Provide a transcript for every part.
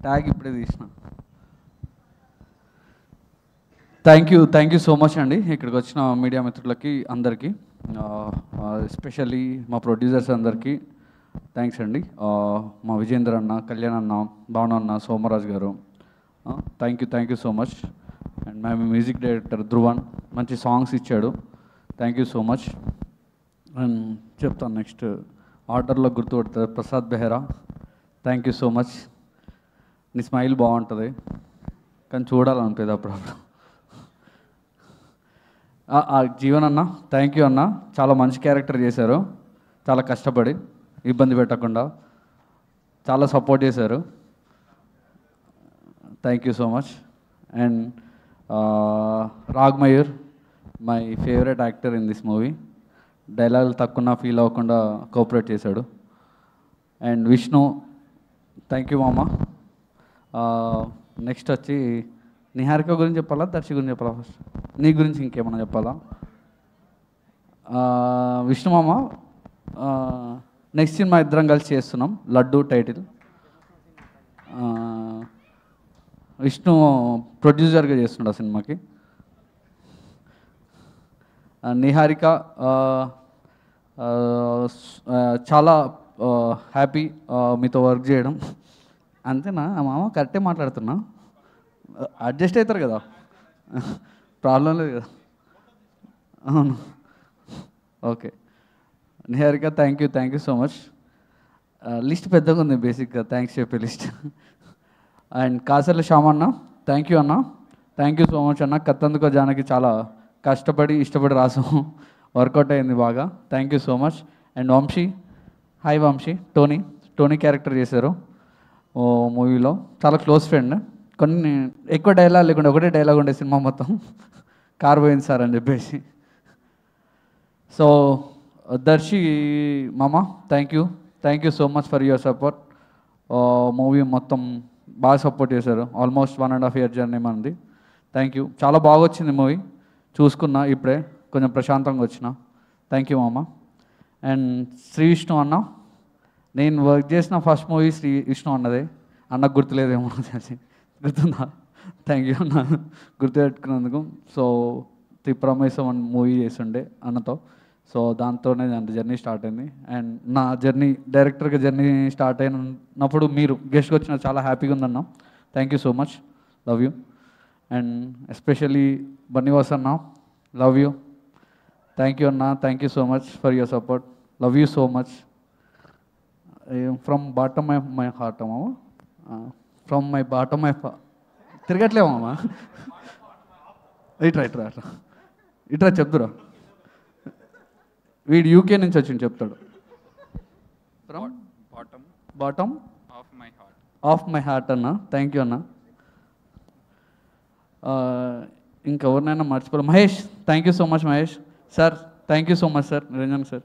Tag ఇప్పుడే తీసిన. Thank you so much అండి ఇక్కడికి వచ్చిన మీడియా మిత్రులకి అందరికీ, ఎస్పెషల్లీ మా ప్రొడ్యూసర్స్ అందరికీ థ్యాంక్స్ అండి. మా విజేందర్ అన్న, కళ్యాణ్ అన్న, భావన అన్న, Somaraj garu, thank you so much. And మా మ్యూజిక్ డైరెక్టర్ ధ్రువన్ మంచి సాంగ్స్ ఇచ్చాడు, thank you so much. And చెప్తాను నెక్స్ట్ ఆర్డర్లో గుర్తుపడుతుంది Prasad Behra, thank you so much. నీ స్మైల్ బాగుంటుంది కానీ చూడాలనిపిస్తుంది అప్పుడప్పుడు. జీవన్ అన్న థ్యాంక్ యూ అన్న, చాలా మంచి క్యారెక్టర్ చేశారు, చాలా కష్టపడి ఇబ్బంది పెట్టకుండా చాలా సపోర్ట్ చేశారు, thank you so much. And Raag Mayur my favourite actor in this movie, డైలాగులు తక్కువ ఫీల్ అవ్వకుండా కోఆపరేట్ చేశాడు. అండ్ విష్ణు థ్యాంక్ యూ మామ. నెక్స్ట్ వచ్చి నిహారిక గురించి చెప్పాలా, దర్శి గురించి చెప్పాలా? ఫస్ట్ నీ గురించి ఇంకేమన్నా చెప్పాలా? విష్ణు మామ నెక్స్ట్ సినిమా ఇద్దరం కలిసి చేస్తున్నాం, లడ్డు టైటిల్. విష్ణు ప్రొడ్యూసర్గా చేస్తున్నాడు ఆ సినిమాకి. నిహారిక చాలా హ్యాపీ మీతో వర్క్ చేయడం. అంతేనా మామ? కరెక్టే మాట్లాడుతున్నా, అడ్జస్ట్ అవుతారు కదా, ప్రాబ్లం లేదు కదా? అవును, okay. Niharika thank you so much. List పెద్దగా ఉంది బేసిక్గా థ్యాంక్స్ చెప్పే లిస్ట్. అండ్ కాసర్ల శ్యామన్న థ్యాంక్ యూ అన్న, థ్యాంక్ యూ సో మచ్ అన్న. కత్తందుకో జానకి చాలా కష్టపడి ఇష్టపడి రాసాం, వర్కౌట్ అయింది బాగా, thank you so much. And Vamshi, hi Vamshi. Tony character చేశారు ఓ మూవీలో, చాలా క్లోజ్ ఫ్రెండ్. కొన్ని ఎక్కువ డైలాగ్ లేకుండా ఒకటే డైలాగ్ ఉండే సినిమా మొత్తం, కార్ పోయింది సార్ అని చెప్పేసి. సో దర్శి మామ thank you so much for your support. Movie మొత్తం బాగా సపోర్ట్ చేశారు, ఆల్మోస్ట్ 1.5 year జర్నీ మనది, థ్యాంక్ యూ. చాలా బాగా వచ్చింది మూవీ, చూసుకున్నా ఇప్పుడే, కొంచెం ప్రశాంతంగా వచ్చిన, థ్యాంక్ యూ మామ. అండ్ శ్రీ విష్ణు అన్న, నేను వర్క్ చేసిన ఫస్ట్ మూవీ శ్రీ విష్ణు అన్నదే, అన్నకు గుర్తులేదేమో తెలిసి, గుర్తుందా? థ్యాంక్ యూ అన్న గుర్తుపెట్టుకున్నందుకు. సో త్రిప్రమేశం అని మూవీ చేస్తుండే అన్నతో, సో దాంతోనే జర్నీ స్టార్ట్ అయింది. అండ్ నా జర్నీ డైరెక్టర్గా జర్నీ స్టార్ట్ అయినప్పుడు మీరు గెస్ట్కి వచ్చిన చాలా హ్యాపీగా ఉందన్న, thank you so much, love you. And especially Bunny Vas అన్న, లవ్ యూ, థ్యాంక్ యూ అన్న, thank you so much for your support, love you so much. From bottom of my heart మామ, ఫ్రమ్ మై బాటమ్ ఆఫ్, తిరగట్లేమమ్మా, ఇట్రా చెప్తురా, వీడు UK నుంచి వచ్చింది చెప్తాడు. From bottom of my heart అన్న, thank you అన్న. ఇంకెవరినైనా మర్చిపోలే, Mahesh thank you so much Mahesh sir, thank you so much sir, Niranjan sir.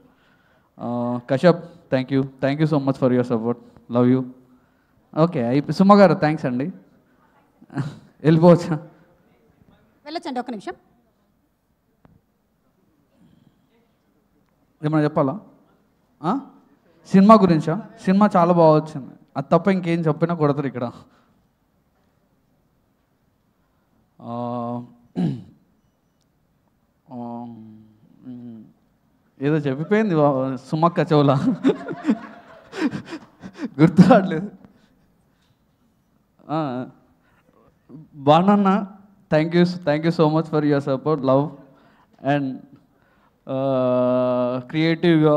Kashyap thank you so much for your support, love you. Okay Suma garu thanks అండి, వెళ్ళిపోవచ్చా? వెళ్ళొచ్చండి, ఒక్క నిమిషం. ఏమన్నా చెప్పాలా? సినిమా గురించా? సినిమా చాలా బాగా వచ్చింది, అది తప్ప ఇంకేం చెప్పినా కొడతారు ఇక్కడ. ఏదో చెప్పిపోయింది సుమక్క చెవులా, గుర్తు రావట్లేదు. బాణన్న thank you so much for your support, love. And క్రియేటివ్గా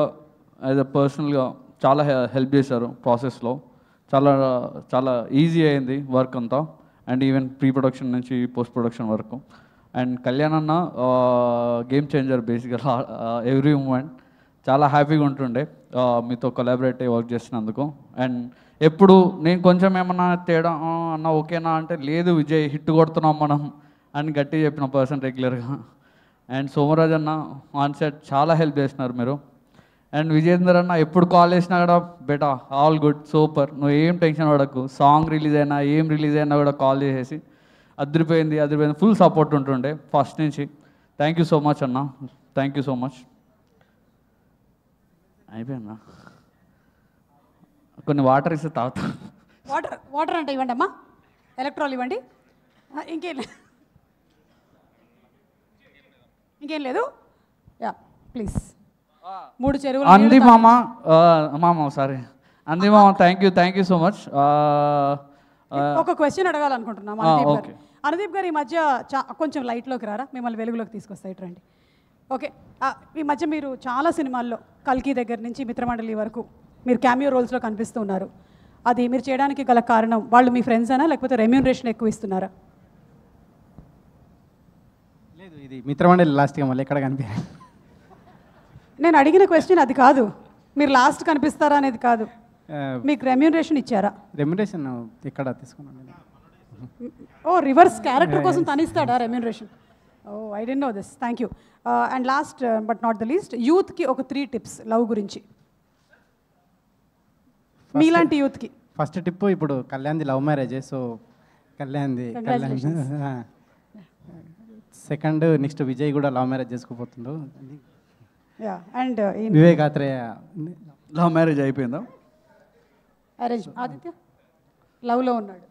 యాజ్ అ పర్సనల్గా చాలా హెల్ప్ చేశారు ప్రాసెస్లో, చాలా చాలా ఈజీ అయింది వర్క్ అంతా. అండ్ ఈవెన్ ప్రీ ప్రొడక్షన్ నుంచి పోస్ట్ ప్రొడక్షన్ వరకు. అండ్ కళ్యాణ్ అన్న గేమ్ చేంజర్ బేసిక్గా, ఎవ్రీ మూమెంట్ చాలా హ్యాపీగా ఉంటుండే మీతో కొలాబరేట్ అయ్యి వర్క్ చేసినందుకు. అండ్ ఎప్పుడు నేను కొంచెం ఏమన్నా తేడా అన్న ఓకేనా అంటే, లేదు విజయ్ హిట్ కొడుతున్నాం మనం అని గట్టి చెప్పిన పర్సన్ రెగ్యులర్గా. అండ్ సోమరాజ్ అన్న ఆన్ సెట్ చాలా హెల్ప్ చేసినారు మీరు. అండ్ విజయేందర్ అన్న ఎప్పుడు కాల్ చేసినా కూడా బెటా ఆల్ గుడ్ సూపర్, నువ్వు ఏం టెన్షన్ పడకు, సాంగ్ రిలీజ్ అయినా ఏం రిలీజ్ అయినా కూడా కాల్ చేసేసి అదిరిపోయింది ఫుల్ సపోర్ట్ ఉంటుండే ఫస్ట్ నుంచి. థ్యాంక్ యూ సో మచ్ అన్న, థ్యాంక్ యూ సో మచ్. అయిపోయిందా? కొన్ని వాటర్ ఇస్తే తాగుతా, వాటర్ అంటే ఇవ్వండి అమ్మా, ఎలక్ట్రాల్ ఇవ్వండి. ఇంకేం లేదు. Yeah please. 3 చెరువులు అంది మామ సారీ అంది మామ, థ్యాంక్ యూ సో మచ్. ఒక క్వశ్చన్ అడగాలనుకుంటున్నాం అనుదీప్ గారు. ఈ మధ్య కొంచెం లైట్లోకి రారా, మిమ్మల్ని వెలుగులోకి తీసుకొస్తాయి రండి. ఓకే, ఈ మధ్య మీరు చాలా సినిమాల్లో కల్కి దగ్గర నుంచి మిత్రమండలి వరకు మీరు క్యామియో రోల్స్లో కనిపిస్తూ ఉన్నారు. అది మీరు చేయడానికి గల కారణం వాళ్ళు మీ ఫ్రెండ్స్ అయినా లేకపోతే రెమ్యూనరేషన్ ఎక్కువ ఇస్తున్నారా? లేదు, ఇది మిత్రమండలి లాస్ట్గా మళ్ళీ ఎక్కడ కనిపించారు. నేను అడిగిన క్వశ్చన్ అది కాదు, మీరు లాస్ట్ కనిపిస్తారా అనేది కాదు, మీకు రెమ్యూనరేషన్ ఇచ్చారా? రెమ్యునరేషన్ ఎక్కడ తీసుకున్నాను. ఓ రివర్స్, క్యారెక్టర్ కోసం తనిస్తాడా remuneration? Oh I don't know this. Thank you. And last but not the least, యూత్కి ఒక 3 టిప్స్ లవ్ గురించి, మీలాంటి యూత్కి. ఫస్ట్ టిప్, ఇప్పుడు కళ్యాణ్ది love marriage, so Kalyan. Second, next Vijay కూడా లవ్ మ్యారేజ్ చేసుకోబోతుండు. And Vivek Athreya love marriage అయిపోయిందా? అరేంజ్. ఆదిత్య లవ్లో ఉన్నాడు.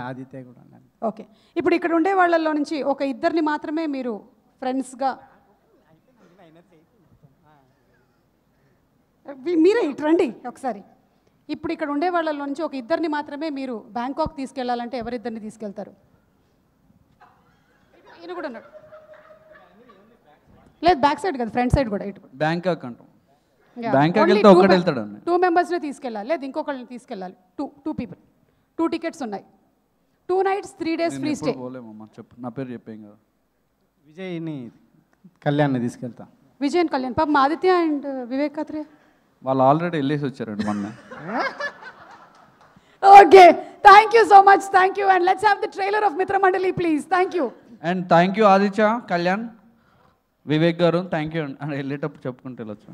ఆదిత్య కూడా. ఓకే, ఇప్పుడు ఇక్కడ ఉండే వాళ్ళల్లో నుంచి ఒక 2 మాత్రమే మీరు ఫ్రెండ్స్గా, మీరే ఇటు రండి ఒకసారి. ఇప్పుడు ఇక్కడ ఉండే వాళ్ళలో నుంచి ఒక 2 మాత్రమే మీరు బ్యాంకాక్ తీసుకెళ్లాలంటే ఎవరిద్దరిని తీసుకెళ్తారు? ఈయన కూడా ఉన్నాడు. లేదు, బ్యాక్ సైడ్ కదా, ఫ్రంట్ సైడ్ కూడా. ఇటు బ్యాంకాక్ అంటాం. బ్యాంకాక్ వెళ్తే ఒక్కడే వెళ్తాడండి. 2 మెంబర్స్నే తీసుకెళ్ళాలి, లేదు ఇంకొకళ్ళని తీసుకెళ్ళాలి. 2 people, 2 tickets ఉన్నాయి. 2 nights 3 days ఫ్రీ స్టే. చెప్పు, నా పేరు చెప్పేం కదా. విజయ్ని కళ్యాణ్ని తీసుకెళ్తా. విజయ్ కళ్యాణ్. పాపం ఆదిత్య అండ్ వివేక్ ఆత్రేయ వాళ్ళు ఆల్రెడీ వెళ్ళేసి వచ్చారండి మొన్న. Okay, thank you so much. Thank you. And let's have the trailer of Mithramandali please. Thank you. And thank you Aditya, Kalyan, Vivek garu, thank you. And వెళ్ళేటప్పుడు చెప్పుకుంటూ వెళ్ళొచ్చు.